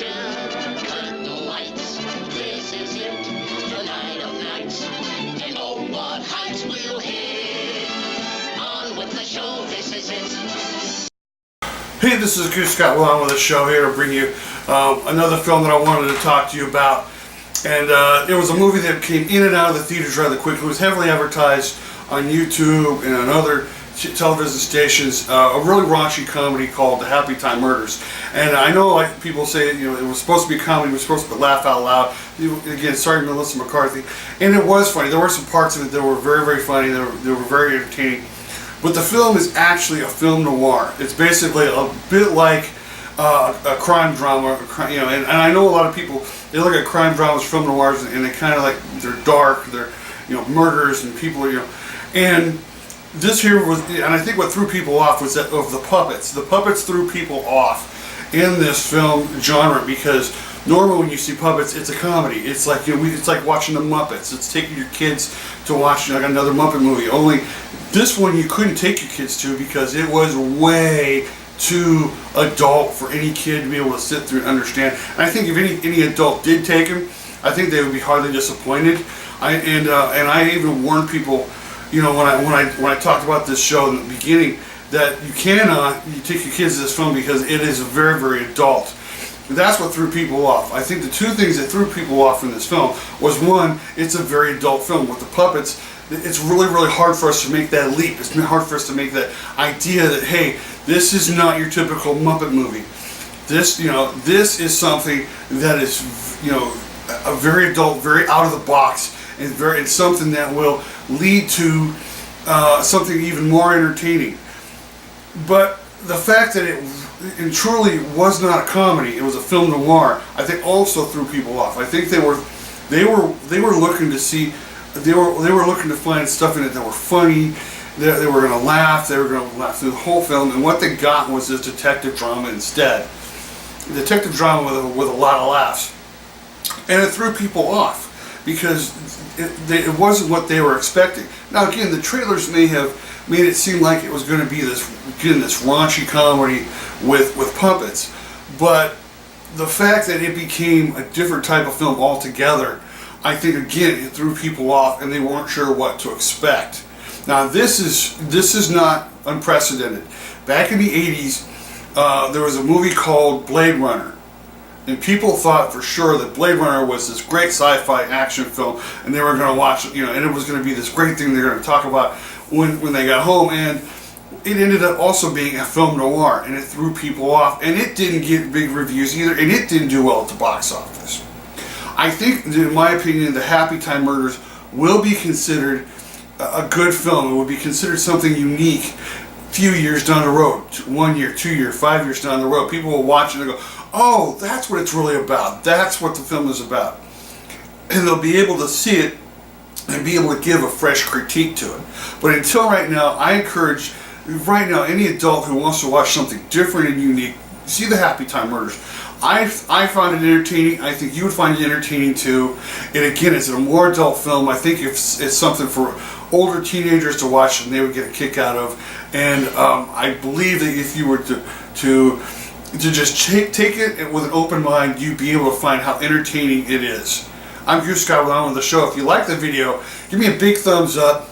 action. Cut the lights. This is it. The night of nights. And oh, what heights we'll hit. On with the show. This is it. Hey, this is Goose on with the show here to bring you another film that I wanted to talk to you about. And it was a movie that came in and out of the theaters rather quickly. It was heavily advertised on YouTube and on other television stations. A really raunchy comedy called the Happytime Murders. And I know, like people say, you know, it was supposed to be a comedy. It was supposed to laugh out loud. Again, starring Melissa McCarthy, and it was funny. There were some parts of it that were very, very funny. They were very entertaining. But the film is actually a film noir. It's basically a bit like a crime drama, you know. And I know a lot of people, they look at crime dramas, film noirs, and they kind of like, they're dark, they're, you know, murders and people, you know. And this here was, and I think what threw people off was that of the puppets. The puppets threw people off in this film genre because normally when you see puppets, it's a comedy. It's like, you know, it's like watching the Muppets. It's taking your kids to watch like another Muppet movie. Only this one you couldn't take your kids to because it was way too adult for any kid to be able to sit through and understand. And I think if any adult did take them, I think they would be hardly disappointed. And I even warned people, you know, when I talked about this show in the beginning, that you take your kids to this film because it is very, very adult. That's what threw people off. I think the two things that threw people off in this film was, one, it's a very adult film with the puppets. It's really, really hard for us to make that leap. It's hard for us to make that idea that, hey, this is not your typical Muppet movie. This, you know, this is something that is, you know, a very adult, very out of the box, and something that will lead to something even more entertaining. But the fact that it truly was not a comedy, it was a film noir, I think also threw people off. I think they were looking to see, they were looking to find stuff in it that were funny. They were going to laugh. They were going to laugh through the whole film, and what they got was this detective drama instead. Detective drama with a lot of laughs, and it threw people off because it wasn't what they were expecting. Now again, the trailers may have made it seem like it was going to be this raunchy comedy with puppets, but the fact that it became a different type of film altogether, I think again it threw people off and they weren't sure what to expect. Now this is not unprecedented. Back in the 80s, there was a movie called Blade Runner. And people thought for sure that Blade Runner was this great sci-fi action film, and they were going to watch it, you know, and it was going to be this great thing they were going to talk about when they got home. And it ended up also being a film noir, and it threw people off, and it didn't get big reviews either, and it didn't do well at the box office. I think, in my opinion, the Happytime Murders will be considered a good film. It will be considered something unique a few years down the road, 1 year, 2 years, 5 years down the road. People will watch it and go, oh, that's what it's really about. That's what the film is about. And they'll be able to see it and be able to give a fresh critique to it. But until right now, I encourage, right now, any adult who wants to watch something different and unique, see the Happytime Murders. I found it entertaining. I think you would find it entertaining too. And again, it's a more adult film. I think it's something for older teenagers to watch and they would get a kick out of. And I believe that if you were to just take it with an open mind, you'd be able to find how entertaining it is. I'm Goose on with the show. If you like the video, give me a big thumbs up.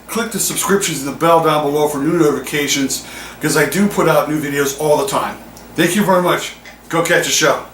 Click the subscriptions and the bell down below for new notifications because I do put out new videos all the time. Thank you very much. Go catch a show.